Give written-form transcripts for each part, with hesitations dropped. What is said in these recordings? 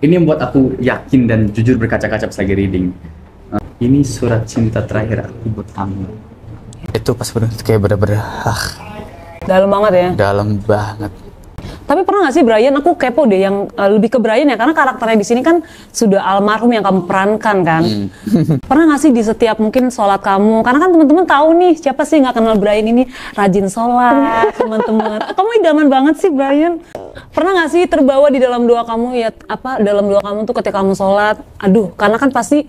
ini yang buat aku yakin dan jujur berkaca-kaca pas lagi reading. Ini surat cinta terakhir aku buat kamu. Itu pas bener kayak bener-bener Dalam banget ya. dalam banget. Tapi pernah nggak sih Brian, aku kepo deh yang lebih ke Brian ya, karena karakternya di sini kan sudah almarhum yang kamu perankan kan. Pernah nggak sih di setiap mungkin sholat kamu, karena kan teman-teman tahu nih siapa sih nggak kenal Brian ini rajin sholat teman-teman. Kamu idaman banget sih Brian. Pernah nggak sih terbawa di dalam doa kamu ya, dalam doa kamu tuh ketika kamu sholat, aduh karena kan pasti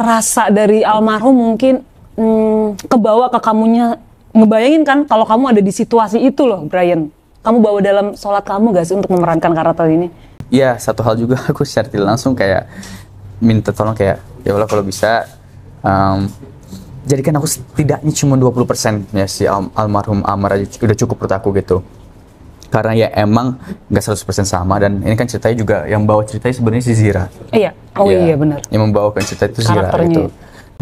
rasa dari almarhum mungkin kebawa ke kamunya, ngebayangin kan kalau kamu ada di situasi itu loh Brian. Kamu bawa dalam sholat kamu gak sih untuk memerankan karakter ini? Iya, satu hal juga aku secara tidak langsung kayak minta tolong kayak, ya Allah kalau bisa jadikan aku setidaknya cuma 20% ya si almarhum Amar aja udah cukup menurut aku gitu. Karena ya emang gak 100% sama, dan ini kan ceritanya juga yang bawa ceritanya sebenarnya si Zira. Iya, iya benar. Yang membawakan cerita itu Zira Karakternya. gitu.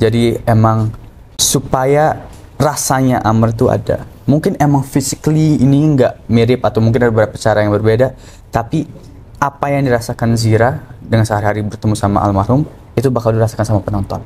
Jadi emang supaya rasanya Amar tuh ada. Mungkin emang physically ini nggak mirip atau mungkin ada beberapa cara yang berbeda, tapi apa yang dirasakan Zira dengan sehari-hari bertemu sama almarhum itu bakal dirasakan sama penonton.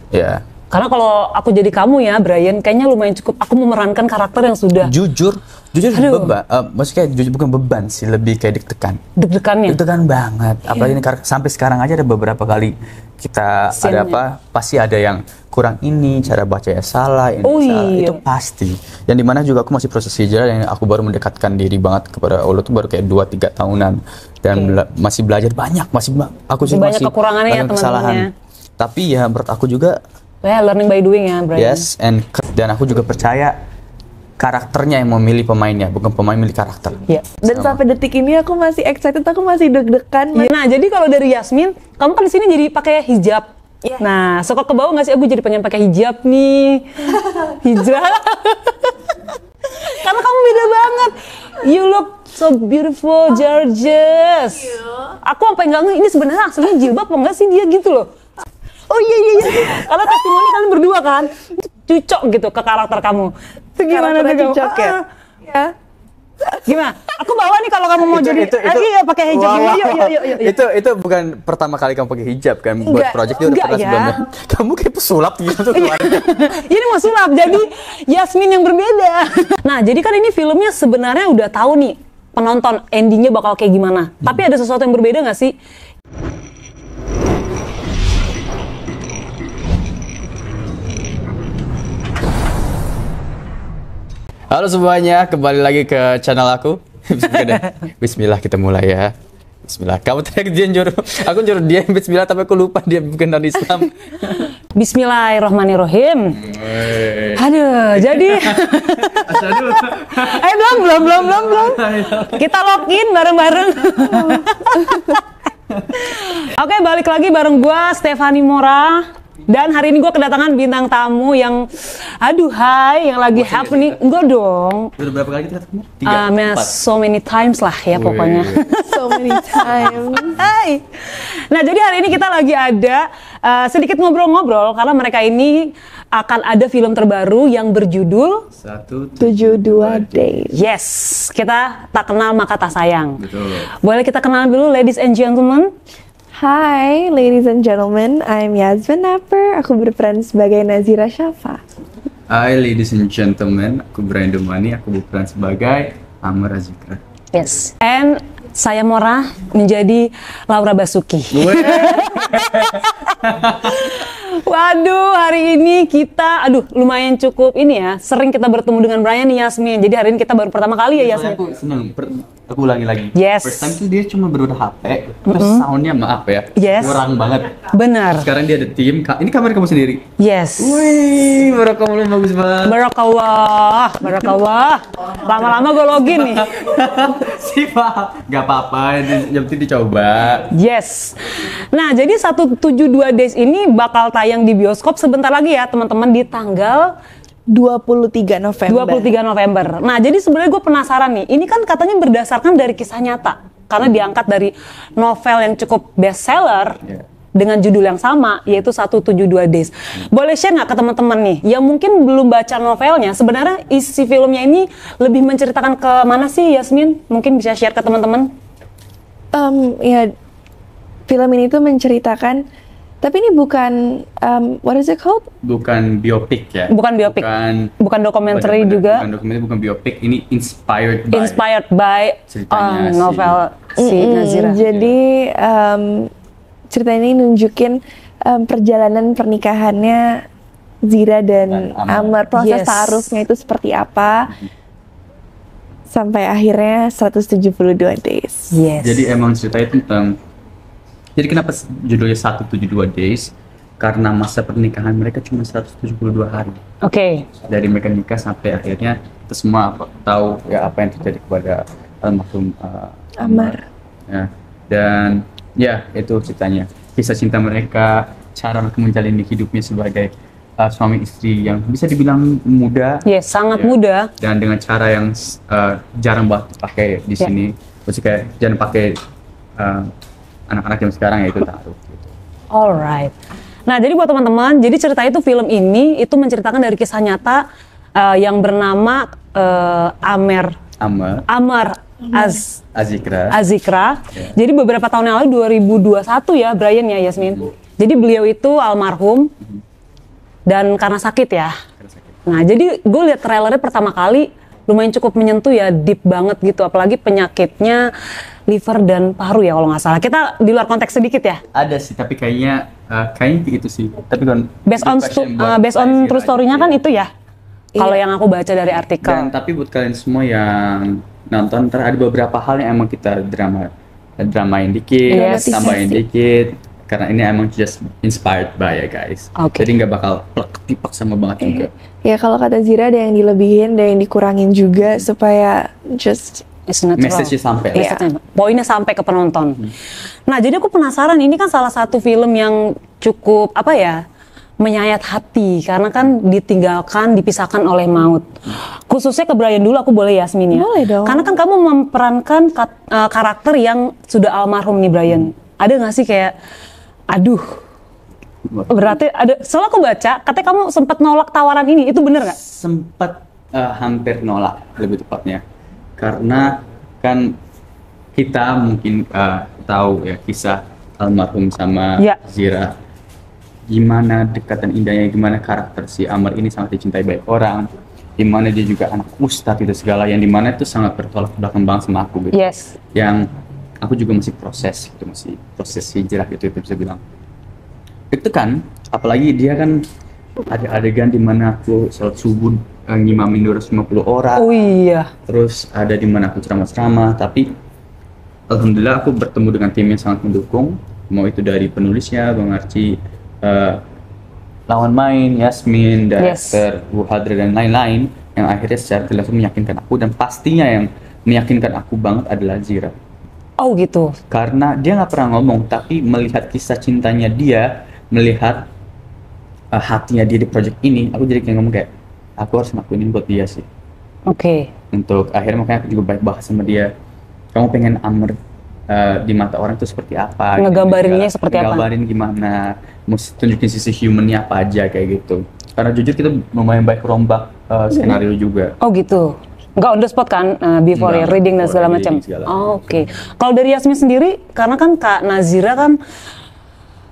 Ya. Karena kalau aku jadi kamu ya Brian, kayaknya lumayan cukup aku memerankan karakter yang sudah Jujur beban. Maksudnya jujur bukan beban sih, lebih kayak deg-degan. deg-degannya. Deg-degan banget. Apalagi ini sampai sekarang aja ada beberapa kali kita ada apa, pasti ada yang kurang ini, cara bacanya salah, ini salah. Iya. Itu pasti. Yang dimana juga aku masih proses hijrah, yang aku baru mendekatkan diri banget kepada Allah tuh baru kayak 2-3 tahunan. Dan masih belajar banyak, aku sih banyak masih kekurangannya ya banyak kesalahan. Tapi ya menurut aku juga learning by doing ya Brian. yes, dan aku juga percaya karakternya yang memilih pemainnya, bukan pemain milih karakter. Iya. Dan sampai detik ini aku masih excited, aku masih deg-degan. Iya. Nah, jadi kalau dari Yasmin, kamu kan di sini jadi pakai hijab. Iya. Nah, suka kebawa nggak sih aku jadi pengen pakai hijab nih? Hijab. Karena kamu beda banget. You look so beautiful, gorgeous. Aku sampai nggak ngerti ini sebenarnya aslinya jilbab apa enggak sih dia gitu loh. Oh iya. Karena testimoni kalian berdua kan cocok gitu ke karakter kamu. Itu gimana tuh kamu? Cocok ya? Ya. Gimana? Aku bawa nih kalau kamu mau jadi iya pakai hijab. Yuk. Itu bukan pertama kali kamu pakai hijab kan? Buat project itu udah pernah ya. sebelumnya. Kamu kayak pesulap gitu keluarnya. Ini mau sulap, jadi Yasmin yang berbeda. Nah, jadi kan ini filmnya sebenarnya udah tahu nih penonton endingnya bakal kayak gimana. Tapi ada sesuatu yang berbeda nggak sih? Halo semuanya, kembali lagi ke channel aku. Bismillah, kita mulai ya. Bismillah. Kamu tadi dia nyuruh, aku nyuruh dia Bismillah tapi aku lupa dia bukan dari Islam. Bismillahirrahmanirrahim. Aduh, jadi belum. Kita login bareng-bareng. Oke, balik lagi bareng gua Stephanie Mora. Dan hari ini gue kedatangan bintang tamu yang yang lagi happening. Enggak dong. Udah berapa kali kita ketemu? 3, 4. So many times lah ya pokoknya. So many times. Hai. Nah, jadi hari ini kita lagi ada sedikit ngobrol-ngobrol karena mereka ini akan ada film terbaru yang berjudul 72 Days. Yes, kita tak kenal maka tak sayang. Betul. Boleh kita kenal dulu ladies and gentlemen? Hi, ladies and gentlemen, I'm Yasmin Napper. Aku berperan sebagai Nazira Syafa. Hai ladies and gentlemen, aku Brian Domani, aku berperan sebagai Amar Azikra. Yes. And saya Mora menjadi Laura Basuki. Waduh, hari ini kita, lumayan cukup ini ya, sering kita bertemu dengan Brian nih Yasmin. Jadi hari ini kita baru pertama kali ya Yasmin. Aku seneng, aku ulangi lagi. Yes. First time tuh dia cuma berdua HP, terus soundnya maaf ya, Yes. kurang banget. Benar. Sekarang dia ada tim, ini kamera kamu sendiri. Yes. Wih, barakallah bagus banget. Barakallah. Lama-lama gue login nih. Sih Pak, gak apa-apa, yang penting dicoba. Yes. Nah, jadi 172 Days ini bakal tayang di bioskop sebentar lagi ya teman-teman di tanggal 23 November. 23 November. Nah, jadi sebenarnya gue penasaran nih. Ini kan katanya berdasarkan dari kisah nyata. Karena diangkat dari novel yang cukup bestseller dengan judul yang sama, yaitu 172 Days. Boleh share nggak ke teman-teman nih, yang mungkin belum baca novelnya, sebenarnya isi filmnya ini lebih menceritakan ke mana sih Yasmin? Mungkin bisa share ke teman-teman? Ya, film ini tuh menceritakan, tapi ini bukan what is it called? Bukan biopik ya. Bukan biopik. Bukan dokumenter juga. Bukan dokumenter, bukan biopik. Ini inspired by ceritanya novel si Nazira. Jadi cerita ini nunjukin perjalanan pernikahannya Zira dan Amar, proses taarufnya itu seperti apa sampai akhirnya 172 days. Yes. Jadi emang ceritanya tentang, jadi kenapa judulnya 172 days? Karena masa pernikahan mereka cuma 172 hari. Oke. Dari mereka nikah sampai akhirnya kita semua tahu ya apa yang terjadi kepada almarhum Amar. Ya. Dan ya itu ceritanya, kisah cinta mereka, cara mereka menjalani hidupnya sebagai suami istri yang bisa dibilang muda. Yes, sangat ya. muda. Dan dengan cara yang jarang banget pakai di sini. Maksudnya kayak jangan pakai anak-anak yang sekarang, ya itu taruh. Gitu. Alright. Nah, jadi buat teman-teman, jadi cerita itu, film ini itu menceritakan dari kisah nyata yang bernama Amar Azikra. Yeah. Jadi beberapa tahun yang lalu 2021 ya, Brian ya, Yasmin. Jadi beliau itu almarhum dan karena sakit ya. Nah, jadi gue lihat trailernya pertama kali lumayan cukup menyentuh ya, deep banget gitu. Apalagi penyakitnya liver dan paru ya kalau nggak salah. Kita di luar konteks sedikit ya. Ada sih, tapi kayaknya gitu sih. Tapi kan based on true story-nya kan itu ya. Kalau yang aku baca dari artikel. Dan tapi buat kalian semua yang nonton, ntar ada beberapa hal yang emang kita dramain dikit, tambahin dikit. Karena ini emang just inspired by ya guys. Okay. Jadi nggak bakal plek sama banget juga. Ya kalau kata Zira ada yang dilebihin, ada yang dikurangin juga supaya just message-nya sampai. Poinnya sampai ke penonton. Nah, jadi aku penasaran, ini kan salah satu film yang cukup menyayat hati karena kan ditinggalkan, dipisahkan oleh maut. Khususnya ke Brian dulu, aku boleh Yasmin ya? Boleh dong. Karena kan kamu memperankan karakter yang sudah almarhum nih Brian. Ada nggak sih kayak, aduh, berarti ada, soalnya aku baca, katanya kamu sempat nolak tawaran ini, itu bener nggak? Sempat hampir nolak, lebih tepatnya. Karena kan kita mungkin tahu ya kisah almarhum sama Zira. Gimana dekat dan indahnya, gimana karakter si Amar ini sangat dicintai banyak orang, dimana dia juga anak ustadz itu segala, yang dimana itu sangat bertolak belakang banget sama aku gitu. Yes. Yang aku juga masih proses gitu, masih proses hijrah gitu, itu bisa bilang. Itu kan, apalagi dia kan ada adegan dimana aku salat subuh ngimamin 250 orang. Oh iya. Terus ada dimana aku ceramah-ceramah, tapi alhamdulillah aku bertemu dengan tim yang sangat mendukung, mau itu dari penulisnya, Bang Arci, lawan main, Yasmin, director, Bu Hadri, dan lain-lain, yang akhirnya secara jelas meyakinkan aku, dan pastinya yang meyakinkan aku banget adalah Zira. Oh gitu. Karena dia nggak pernah ngomong, tapi melihat kisah cintanya dia, melihat hatinya dia di project ini, aku jadi kayak ngomong kayak, aku harus ngelakuin ini buat dia sih. Oke. Untuk akhirnya makanya aku juga baik bahas sama dia, kamu pengen Amar di mata orang itu seperti apa? Ngegambarinnya seperti apa? Ngegambarin gimana? Mesti tunjukin sisi humannya apa aja kayak gitu. Karena jujur kita lumayan baik rombak skenario juga. Oh gitu. Nggak on the spot kan, before reading dan segala macam. Oke. Kalau dari Yasmin sendiri, karena kan Kak Nazira kan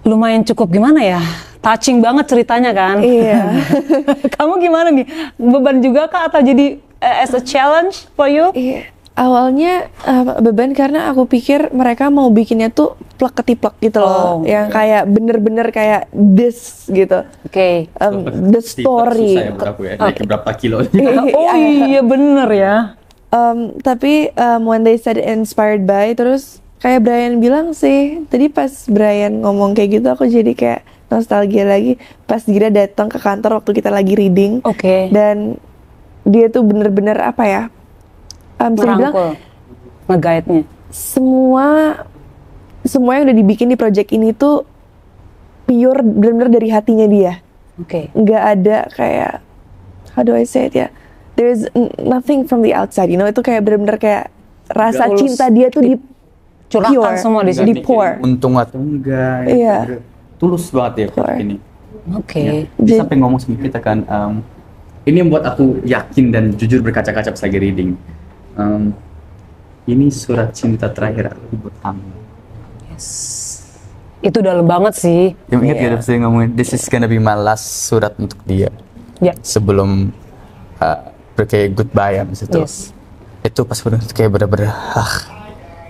lumayan cukup gimana ya, touching banget ceritanya kan. Iya. Kamu gimana nih? Beban juga Kak atau jadi as a challenge for you? Iya. Awalnya beban karena aku pikir mereka mau bikinnya tuh plek-ketiplek gitu loh, yang kayak bener-bener kayak this gitu. Oke. The story. Susah ya buat aku ya, naik berapa kilo. Oh iya bener ya. Tapi when they said inspired by, terus kayak Brian bilang sih, tadi pas Brian ngomong kayak gitu aku jadi kayak nostalgia lagi pas Gira datang ke kantor waktu kita lagi reading. Oke. Dan dia tuh bener-bener apa ya? Merangkul, nge-guide-nya. Semua yang udah dibikin di project ini tuh pure bener-bener dari hatinya dia. Oke. Nggak ada kayak, how do I say it ya? There's nothing from the outside, you know, itu kayak bener-bener kayak rasa cinta dia tuh curahkan semua di sini, di pour. Untung atau enggak, Iya. Tulus banget ya project ini. Oke. Dia sampai ngomong sama kita kan, ini yang buat aku yakin dan jujur berkaca-kaca pas lagi reading. Ini surat cinta terakhir aku buat kamu. Yes. Itu dalam banget sih. Yang ingat gak sih ngomongin this is gonna be my last surat untuk dia Ya. sebelum kayak goodbye abis itu. Yes. Itu pas bener kayak bener-bener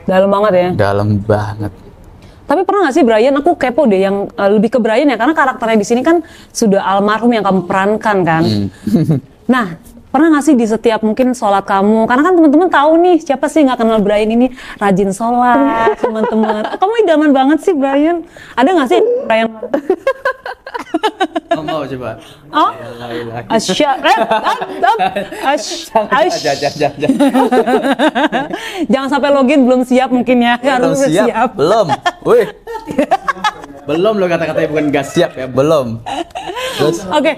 Dalam banget ya. dalam banget. Tapi pernah gak sih Brian, aku kepo deh yang lebih ke Brian ya, karena karakternya di sini kan sudah almarhum yang kamu perankan kan. Nah, pernah gak sih di setiap mungkin sholat kamu, karena kan teman-teman tahu nih siapa sih nggak kenal Brian ini rajin sholat, teman-teman. Kamu idaman banget sih Brian. Ada gak sih Brian? Mau coba? Oh, jangan sampai login belum siap mungkin ya. Belum Harus siap? Belum. Wih. Belum lo kata-katanya bukan gak siap ya, belum. Terus Oke,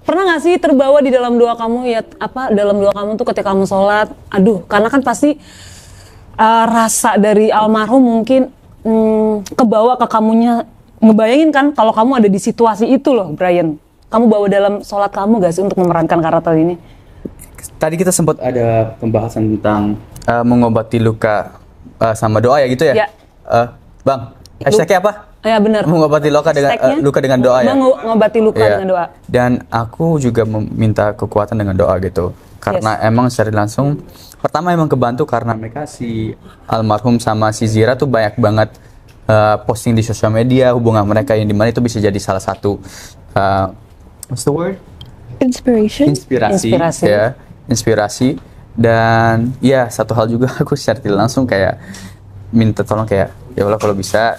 pernah nggak sih terbawa di dalam doa kamu ya dalam doa kamu tuh ketika kamu sholat, aduh, karena kan pasti rasa dari almarhum mungkin kebawa ke kamunya, ngebayangin kan kalau kamu ada di situasi itu loh, Brian. Kamu bawa dalam sholat kamu gak sih untuk memerankan karakter ini? tadi kita sempat ada pembahasan tentang mengobati luka sama doa ya gitu ya? Ya. Bang, hashtagnya apa? Ya benar. Mengobati luka dengan luka dengan doa ya. Mengobati luka Iya. dengan doa. Dan aku juga meminta kekuatan dengan doa gitu. Karena emang secara langsung pertama emang kebantu karena mereka si almarhum sama si Zira tuh banyak banget posting di sosial media hubungan mereka yang dimana itu bisa jadi salah satu what's the word? Inspirasi. Ya, inspirasi. Dan ya satu hal juga aku secara tidak langsung kayak minta tolong kayak ya Allah kalau bisa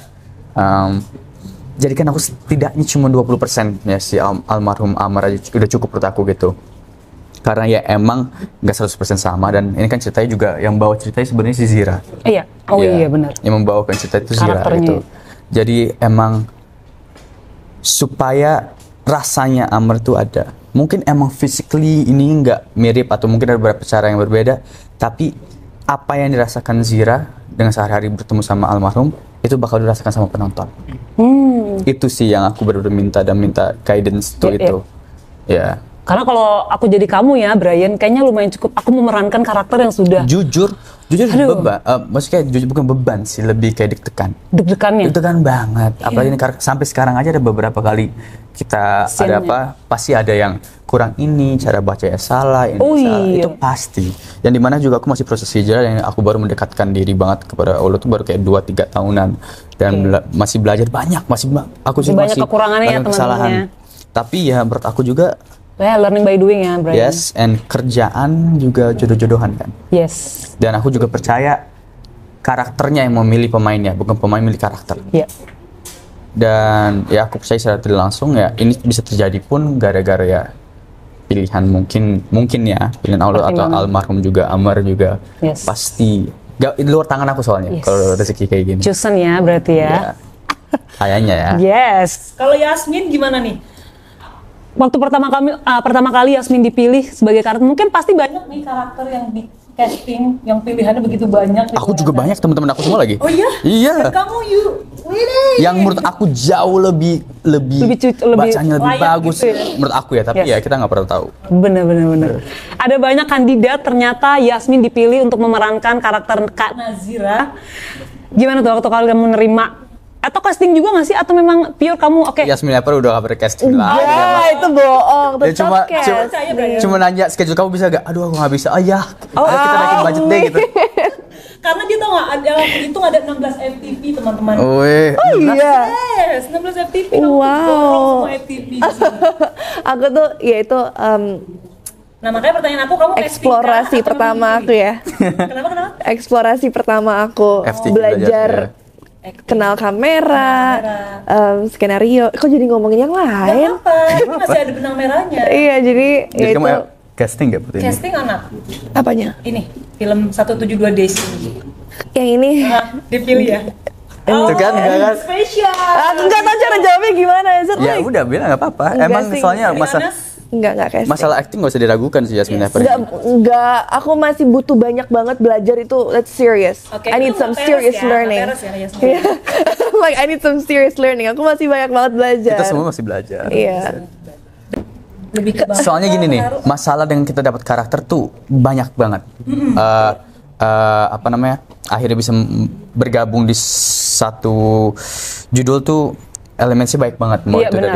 jadikan aku setidaknya cuma 20% ya si almarhum Amar aja udah cukup menurut aku gitu. Karena ya emang nggak 100% sama dan ini kan ceritanya juga yang bawa ceritanya sebenarnya si Zira. Iya. Oh Ya, iya benar. Yang membawakan cerita itu Zira Karakternya. gitu. Jadi emang supaya rasanya Amar tuh ada. Mungkin emang physically ini nggak mirip atau mungkin ada beberapa cara yang berbeda, tapi apa yang dirasakan Zira dengan sehari-hari bertemu sama almarhum itu bakal dirasakan sama penonton. Itu sih yang aku benar-benar minta dan minta guidance tuh Iya, itu. Ya. Karena kalau aku jadi kamu ya, Brian, kayaknya lumayan cukup aku memerankan karakter yang sudah Jujur Aduh. beban. Maksudnya jujur bukan beban sih, lebih kayak deg-degan. deg-degannya. Deg-degan banget. Apalagi ini sampai sekarang aja ada beberapa kali kita ada Scene-nya. apa? Pasti ada yang kurang ini, cara bacanya salah, ini Oh, salah. iya. Itu pasti. Yang dimana juga aku masih proses hijrah yang aku baru mendekatkan diri banget kepada Allah tuh baru kayak 2-3 tahunan dan masih belajar banyak, aku sih Banyak masih kekurangannya ya, banyak teman-temannya. kesalahan. Tapi ya menurut aku juga Ya, learning by doing ya, Brian. yes, and kerjaan juga jodoh-jodohan kan. Yes. Dan aku juga percaya karakternya yang memilih pemainnya, bukan pemain milih karakter. Ya. Dan ya aku percaya secara tidak langsung ya ini bisa terjadi pun gara-gara ya pilihan mungkin ya pilihan Allah atau Pertimbangan. almarhum juga Amar juga Yes. pasti gak di luar tangan aku soalnya Yes. kalau rezeki kayak gini. Chosen ya berarti ya. Ya, kayaknya ya. Yes. Kalau Yasmin gimana nih? Waktu pertama kali Yasmin dipilih sebagai karakter, mungkin pasti banyak nih karakter yang di casting, yang pilihannya begitu banyak. Aku juga banyak teman-teman aku semua lagi. Oh iya? Iya. Kamu really? Yang menurut aku jauh lebih bacanya lebih layak bagus gitu ya? menurut aku ya, tapi Yes. ya kita nggak pernah tahu. Bener. Ada banyak kandidat, ternyata Yasmin dipilih untuk memerankan karakter Kak Nazira. Gimana tuh waktu kalian menerima? Atau casting juga nggak sih? Atau memang pure kamu oke? Yasmin Apar udah kabar casting lah. Ya, itu bohong. Dia Tetap cuma nanya schedule kamu bisa gak? Aduh aku nggak bisa. Oh ya, ayo kita naikin budget deh gitu. Karena dia tau nggak, ada hitung ada 16 FTV teman-teman. Wih, Iya. Yes, 16 FTV. Wow. Semua FTV. Aku tuh ya itu Nah makanya pertanyaan aku, kamu eksplorasi pertama aku ya. Kenapa? Eksplorasi pertama aku FTV belajar kenal kamera, skenario. Kok jadi ngomongin yang lain? Apa? Ini masih ada benang merahnya. Iya, jadi ya jadi itu kamu casting gak putih ini? Casting anak. apanya? Ini film 172 Days. Yang ini. Dipilih ya. Itu kan, enggak kan? Spesial. Aku nggak tahu cara jawabnya gimana. Is it Ya like- udah bilang nggak apa-apa. Enggak Emang sih. soalnya Enggak casting. masalah acting gak usah diragukan sih Yasmin Apar. Enggak, aku masih butuh banyak banget belajar itu. That's serious. Oke, I need itu some nggak serious peres ya, learning. nggak peres ya, Yasmin. Yeah. Like I need some serious learning. Aku masih banyak banget belajar. Kita semua masih belajar. Iya. Lebih ke Soalnya gini nih, masalah dengan kita dapat karakter tuh banyak banget. Apa namanya? Akhirnya bisa bergabung di satu judul tuh elemennya baik banget, mau Iya, itu benar.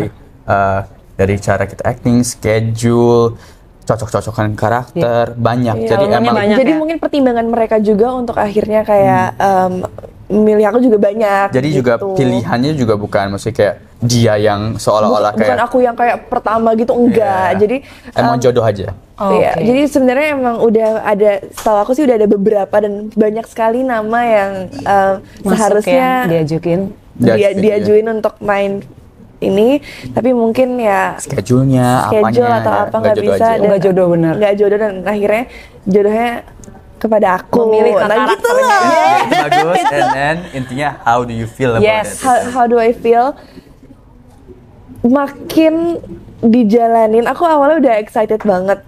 dari cara kita acting, schedule, cocok-cocokan karakter, banyak. Jadi Elemennya emang banyak. Jadi ya. mungkin pertimbangan mereka juga untuk akhirnya kayak milih aku juga banyak. jadi gitu. juga pilihannya juga bukan maksudnya kayak dia yang seolah-olah bukan kayak aku yang kayak pertama gitu, enggak. Iya. Jadi emang jodoh aja. Oh, iya, oke. jadi sebenarnya emang udah ada, setahu aku sih udah ada beberapa dan banyak sekali nama yang Masuk seharusnya ya, diajukin. diajuin untuk main ini, tapi mungkin ya Schedule-nya, schedule apanya atau ya, apa nggak nggak jodoh bisa aja. dan Nggak jodoh bener. nggak jodoh dan akhirnya jodohnya kepada aku. Memilih ke Nah gitu karakternya. lah. Bagus, and then intinya how do you feel about Yes. it? How do I feel? Makin dijalanin, aku awalnya udah excited banget.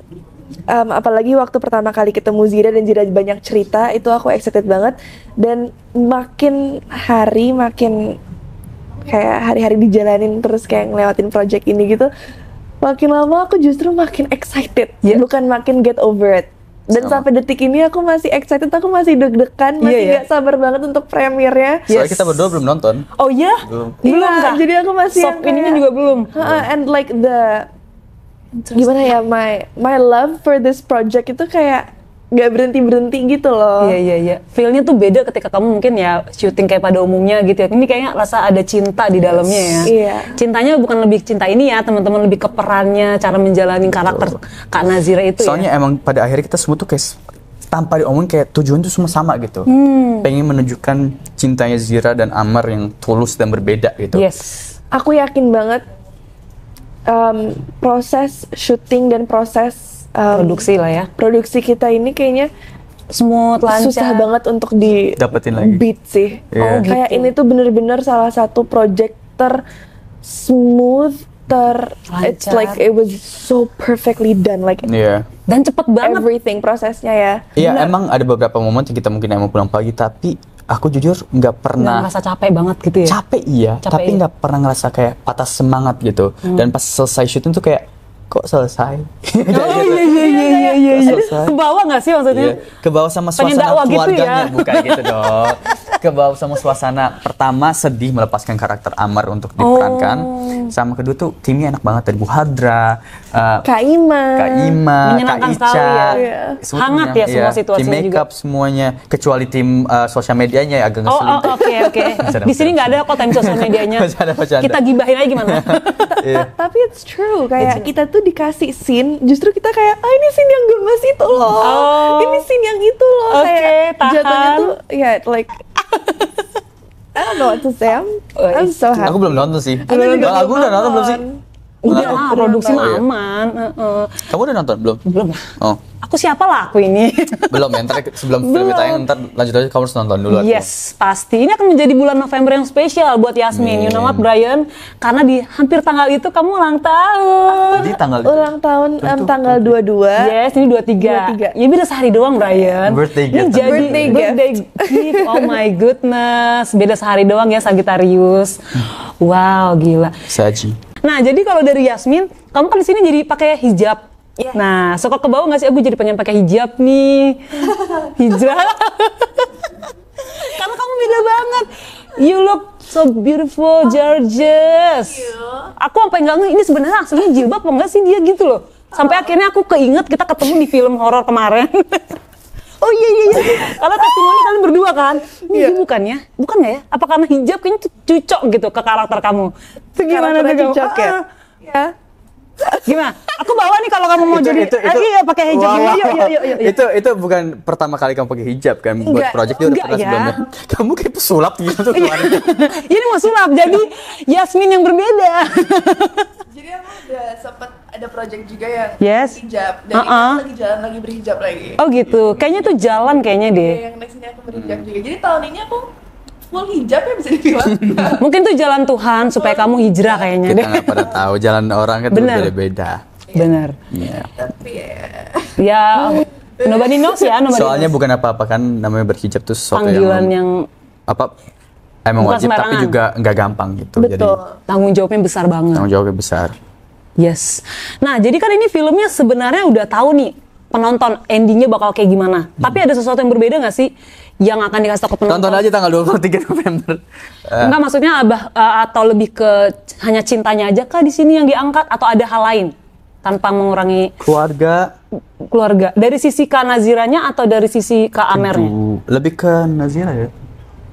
Apalagi waktu pertama kali ketemu Zira dan Zira banyak cerita, itu aku excited banget. Dan makin hari, makin kayak hari-hari dijalanin terus kayak ngelewatin project ini gitu, makin lama aku justru makin excited, Yeah. bukan makin get over it. Dan Sama. sampai detik ini aku masih excited, aku masih deg-degan, masih Iya, ya. gak sabar banget untuk premiernya. Soalnya Yes. kita berdua belum nonton. Oh iya? Belum. Belum Iya, kah? jadi aku masih Sop yang kayak- ininya juga belum. And like gimana ya, my love for this project itu kayak nggak berhenti gitu loh. Iya. Feel-nya tuh beda ketika kamu mungkin ya syuting kayak pada umumnya gitu ya. Ini kayaknya rasa ada cinta di dalamnya ya. Iya. Cintanya bukan lebih cinta ini ya, teman-teman, lebih ke perannya, cara menjalani karakter Kak Nazira itu Soalnya ya. emang pada akhirnya kita semua tuh kayak tanpa diomongin kayak tujuan tuh semua sama gitu. Pengen menunjukkan cintanya Zira dan Amar yang tulus dan berbeda gitu. Yes. Aku yakin banget proses syuting dan proses Produksi lah ya. produksi kita ini kayaknya Smooth, lancar. susah banget untuk di Dapetin lagi. beat sih. Iya. Oh, Kayak gitu. ini tuh bener-bener salah satu project smooth, it's Lancar. like it was so perfectly done, like Iya. Dan cepet banget. everything prosesnya ya. Iya, emang ada beberapa momen yang kita mungkin emang pulang pagi, tapi aku jujur nggak Nggak pernah ngerasa capek banget gitu ya. capek iya, Capek tapi iya. nggak pernah ngerasa kayak patah semangat gitu. Dan pas selesai syuting tuh kayak kok selesai? Oh iya. Kok selesai? Ke bawah nggak sih maksudnya? Iya, ke bawah sama Pengen suasana dakwah gitu keluarganya, ya? bukan gitu dong. Ke bawah sama suasana pertama sedih melepaskan karakter Amar untuk diperankan. Sama kedua tuh timnya enak banget dari Bu Hadra, Kak Ima. Kak Ima, Menyenangkan Kak sekali Ica, ya. Iya. semua Hangat timnya, ya semua iya. situasinya Tim makeup semuanya, kecuali tim sosial medianya ya agak Oh, ngeselin. oke. Di sini nggak ada kok time sosial medianya. Bercanda. Kita gibahin aja gimana? Iya. Tapi it's true, kayak kita tuh dikasih scene, justru kita kayak, ini scene yang gemes itu loh, Oh. ini scene yang itu loh, Oke, kayak tahan. jatuhnya tuh, ya like, I don't know what to say, I'm so happy. Aku belum nonton sih. Aku juga Aku udah nonton belum sih? Udah, Nonton. produksi Oh, iya. aman. Kamu udah nonton belum? Belum. Oh, Aku siapa lah aku ini? belum ya. Ntar sebelum film Belum. tayang ntar lanjut aja kamu harus nonton dulu. Yes, pasti. Ini akan menjadi bulan November yang spesial buat Yasmin. You know what, Brian? Karena di hampir tanggal itu kamu ulang tahun. Jadi tanggal Ulang tahun tanggal 22. Yes, ini 23. 23. Ya beda sehari doang, Brian. Birthday Ini gift. jadi Birthday birthday gift. Oh my goodness. Beda sehari doang ya, Sagittarius. Wow, gila. Saji. Nah, jadi kalau dari Yasmin, kamu kan di sini jadi pakai hijab. Iya. Nah, suka ke bawah nggak sih? Aku jadi pengen pakai hijab nih. Hijab. Karena kamu beda banget. You look so beautiful, gorgeous. Aku sampai nggak ngerti ini sebenarnya aslinya jilbab apa enggak sih dia gitu loh. Sampai akhirnya aku keinget kita ketemu di film horor kemarin. Oh iya. Karena testimoni kalian berdua kan. Ini dia bukan ya? Bukan nggak ya? Apa karena hijab kayaknya cocok gitu ke karakter kamu? Itu gimana tuh Karakternya kamu? cocok ya? Ya. Gimana? Aku bawa nih kalau kamu mau jadi iya pakai hijab. Wow. Yuk. Itu bukan pertama kali kamu pakai hijab kan buat Enggak. project dia udah Enggak pernah ya. sebelumnya. Kamu kayak pesulap gitu tuh Iya. kemarin. Ini mau sulap jadi Yasmin yang berbeda. Jadi aku udah sempet ada project juga yang Yes. hijab, dan ini aku lagi jalan lagi berhijab lagi. Oh gitu. Kayaknya tuh jalan kayaknya deh. Yang next ini aku berhijab juga. Jadi tahun ini aku full hijab ya bisa dibilang. Mungkin tuh jalan Tuhan supaya kamu hijrah kayaknya Kita deh. nggak pada tahu jalan orang kan Bener. beda-beda. Bener. Iya. Tapi ya. Ya, nobody knows ya, nobody Soalnya knows. bukan apa-apa kan namanya berhijab tuh sesuatu Panggilan yang apa emang Bukan wajib tapi sembarangan. juga nggak gampang gitu. Jadi Betul. tanggung jawabnya besar banget. tanggung jawabnya besar. Yes. Nah, jadi kan ini filmnya sebenarnya udah tahu nih penonton endingnya bakal kayak gimana. Tapi ada sesuatu yang berbeda nggak sih yang akan dikasih tahu ke penonton? Tonton aja tanggal 23 November. Enggak, maksudnya atau lebih ke hanya cintanya aja kah di sini yang diangkat atau ada hal lain tanpa mengurangi keluarga dari sisi Kak Naziranya atau dari sisi Kak Amernya? Lebih ke Nazira ya.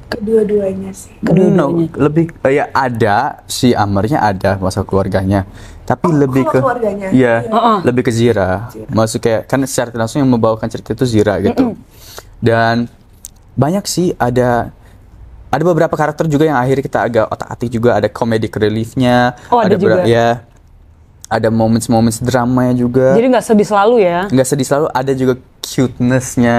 Kedua-duanya sih. Kedua-duanya. Lebih ya ada si Amernya ada masa keluarganya, tapi lebih kalau ke keluarganya. iya, Iya. lebih ke Zira. Maksud kayak kan secara tidak langsung yang membawakan cerita itu Zira gitu. Dan banyak sih ada beberapa karakter juga yang akhirnya kita agak otak-atik juga, ada comedic reliefnya, Oh, ada juga. ya ada moments dramanya juga. Jadi nggak sedih selalu ya? Nggak sedih selalu, ada juga cuteness-nya.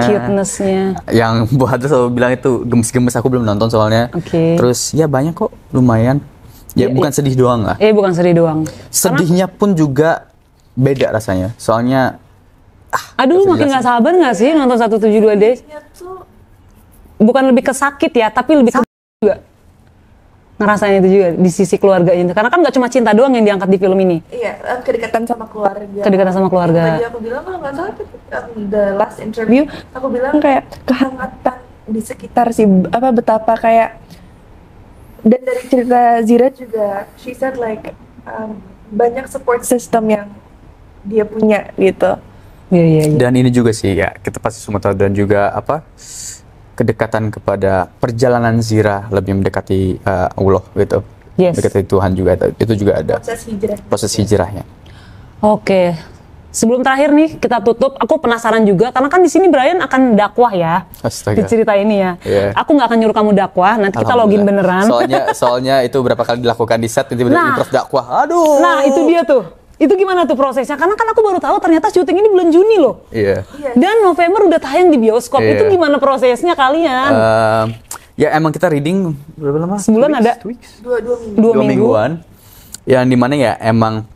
Yang Bu Hadra selalu bilang itu gemes-gemes, aku belum nonton soalnya. Oke. Terus ya banyak kok, lumayan. Ya bukan sedih doang lah. Bukan sedih doang. Sedihnya pun juga beda rasanya. Soalnya Aduh, Nggak makin usah nggak sabar nggak sih nonton 172D? Bukan lebih ke sakit ya, tapi lebih ke juga. Ngerasain itu juga di sisi keluarganya. Karena kan nggak cuma cinta doang yang diangkat di film ini. Iya, kedekatan sama keluarga. Kedekatan sama keluarga. Tadi aku bilang kalau nggak salah the last interview aku bilang kayak kehangatan di sekitar betapa kayak, dan dari cerita Zira juga she said like banyak support system yang dia punya gitu. Iya. dan ini juga sih ya kita pasti semua tahu, dan juga kedekatan kepada perjalanan Zira lebih mendekati Allah gitu. Yes. Mendekati Tuhan juga, itu juga ada proses hijrahnya. Oke. Sebelum terakhir nih kita tutup, aku penasaran juga karena kan di sini Brian akan dakwah ya. Astaga. Di cerita ini ya. Yeah. Aku nggak akan nyuruh kamu dakwah, nanti kita login beneran. Soalnya itu berapa kali dilakukan di set, tiba-tiba Nah. improv dakwah. Aduh. Nah, itu dia tuh. Itu gimana tuh prosesnya? Karena kan aku baru tahu ternyata syuting ini bulan Juni loh. Iya. Dan November udah tayang di bioskop. Iya. Itu gimana prosesnya kalian? Ya emang kita reading berapa lama? Sebulan ada? 2 weeks? Dua minggu. mingguan. Yang dimana ya emang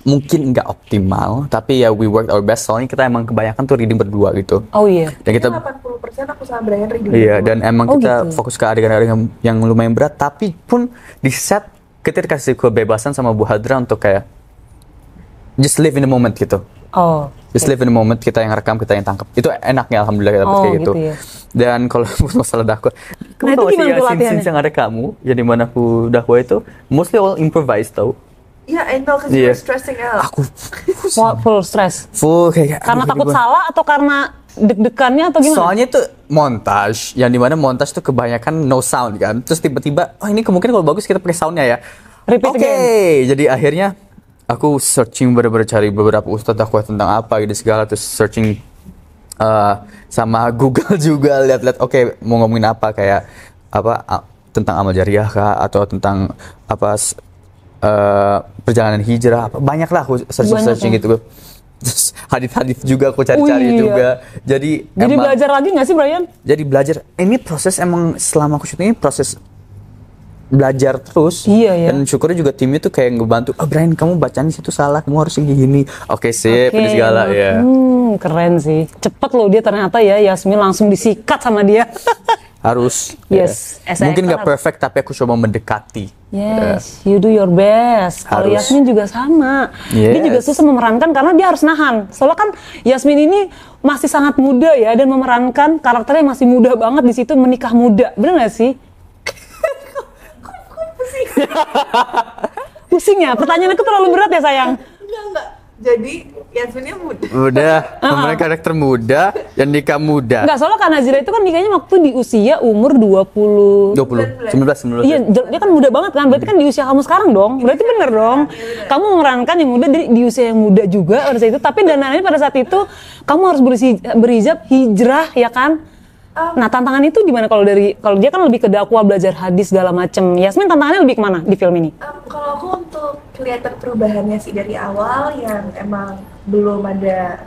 mungkin nggak optimal, tapi ya we worked our best. Soalnya kita emang kebanyakan tuh reading berdua gitu. Oh iya. Dan kita 80% aku sama Brian reading. iya, dan emang Oh, kita gitu. fokus ke adegan-adegan yang lumayan berat, tapi pun di set kita dikasih kebebasan sama Bu Hadra untuk kayak just live in the moment gitu. Oh. Just live in the moment, kita yang rekam, kita yang tangkap. Itu enaknya alhamdulillah kita dapat kayak gitu. Gitu ya. Dan kalau masalah dakwah, Nah, itu gimana tuh latihannya? scenes yang ada kamu, yang dimana aku dakwah itu mostly all improvised tau. Yeah, I know, because Iya. you're stressing out. Aku Full stress. full kayak Karena aduh, takut gua- salah atau karena deg-degannya atau gimana? Soalnya itu montage, yang dimana montage tuh kebanyakan no sound kan. Terus tiba-tiba, oh ini kemungkinan kalau bagus kita pakai soundnya ya. Repeat Oke, again. jadi akhirnya aku searching bener-bener cari beberapa ustadz dakwah tentang apa gitu segala, terus searching sama Google juga lihat-lihat. Oke, mau ngomongin apa, kayak tentang amal jariah kah, atau tentang perjalanan hijrah, banyak lah aku searching Banyak ya? gitu. Terus hadis-hadis juga aku cari-cari Oh, iya. juga. Jadi emang- belajar lagi nggak sih Brian? jadi belajar, ini proses emang selama aku syuting ini proses belajar terus. Iya, ya. Dan syukurnya juga timnya tuh kayak ngebantu, Brian kamu bacaan situ salah, kamu harus gini. Oke sip, ini segala ya. Keren sih. Cepet loh dia ternyata ya, Yasmin langsung disikat sama dia. Harus. Yes, ya. as an Mungkin nggak actor. perfect, tapi aku coba mendekati. Yes, you do your best. Kalau Harus. Yasmin juga sama. Dia Yes. juga susah memerankan karena dia harus nahan. Soalnya kan Yasmin ini masih sangat muda ya, dan memerankan karakternya masih muda banget di situ, menikah muda. Bener nggak sih? Pusing ya? Pertanyaanku terlalu berat ya sayang? Enggak. Jadi Yasminnya muda. Udah, pemeran karakter muda dan nikah muda. Enggak, soalnya Kak Nazira itu kan nikahnya waktu di usia umur 20. 19. Iya, dia kan muda banget kan. Berarti kan di usia kamu sekarang dong. Berarti bener dong. Kamu memerankan yang muda di usia yang muda juga pada saat itu. Tapi dananya pada saat itu kamu harus berhijab, hijrah ya kan. Nah, tantangan itu gimana kalau dia kan lebih ke dakwah, belajar hadis segala macem. Yasmin tantangannya lebih kemana di film ini? Kalau aku untuk kelihatan perubahannya sih dari awal yang emang belum ada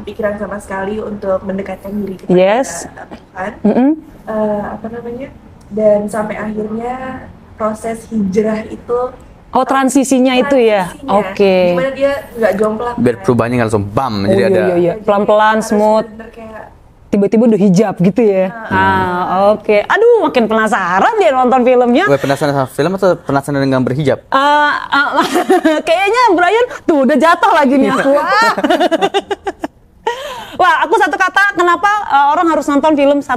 pikiran sama sekali untuk mendekatkan diri kepada Yes. Tuhan. Mm-mm. Dan sampai akhirnya proses hijrah itu Oh, transisinya itu ya? transisinya. Oke. Dimana dia nggak jomplang. Biar kan. perubahannya nggak langsung bam, Oh, jadi ada. iya. Pelan-pelan, Harus smooth. bener-bener kayak Tiba-tiba udah hijab gitu ya? Oke. Aduh, makin penasaran dia nonton filmnya. Gue penasaran sama film atau penasaran dengan berhijab? Kayaknya Brian tuh udah jatuh lagi nih aku. Wah, aku satu kata kenapa orang harus nonton film 172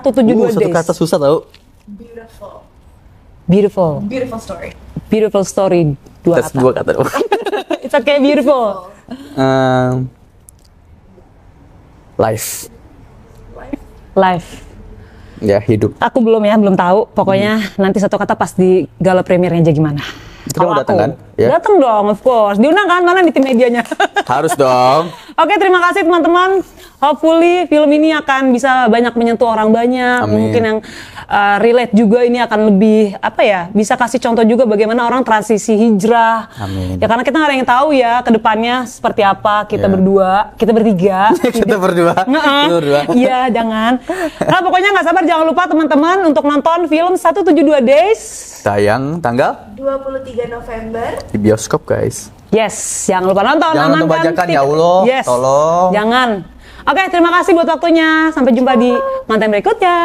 Satu Days. kata susah tau. Beautiful. Beautiful story. Beautiful story. Dua Tes kata. dua kata dong. It's okay, beautiful. Life. Life. Ya, hidup. Aku belum tahu. Pokoknya nanti satu kata pas di gala premiernya aja gimana. Kita Kalau mau datang aku, kan? Ya. Datang dong, of course. Diundang kan? Mana di tim medianya? Harus dong. Oke, terima kasih teman-teman. Hopefully film ini akan bisa banyak menyentuh orang banyak. Amin. Mungkin yang relate juga ini akan lebih bisa kasih contoh juga bagaimana orang transisi hijrah. Amin. Ya karena kita nggak ada yang tahu ya ke depannya seperti apa. Kita Ya. berdua, kita bertiga. Kita berdua. Nge-eh. Kita berdua. Iya, jangan. Nah, pokoknya nggak sabar, jangan lupa teman-teman untuk nonton film 172 Days. Tayang tanggal 23 November. di bioskop, guys. Yes, jangan lupa nonton. Jangan nonton amankan bajakan, tiket. ya Allah. Yes. Tolong. Jangan. Oke, terima kasih buat waktunya. Sampai jumpa di konten berikutnya.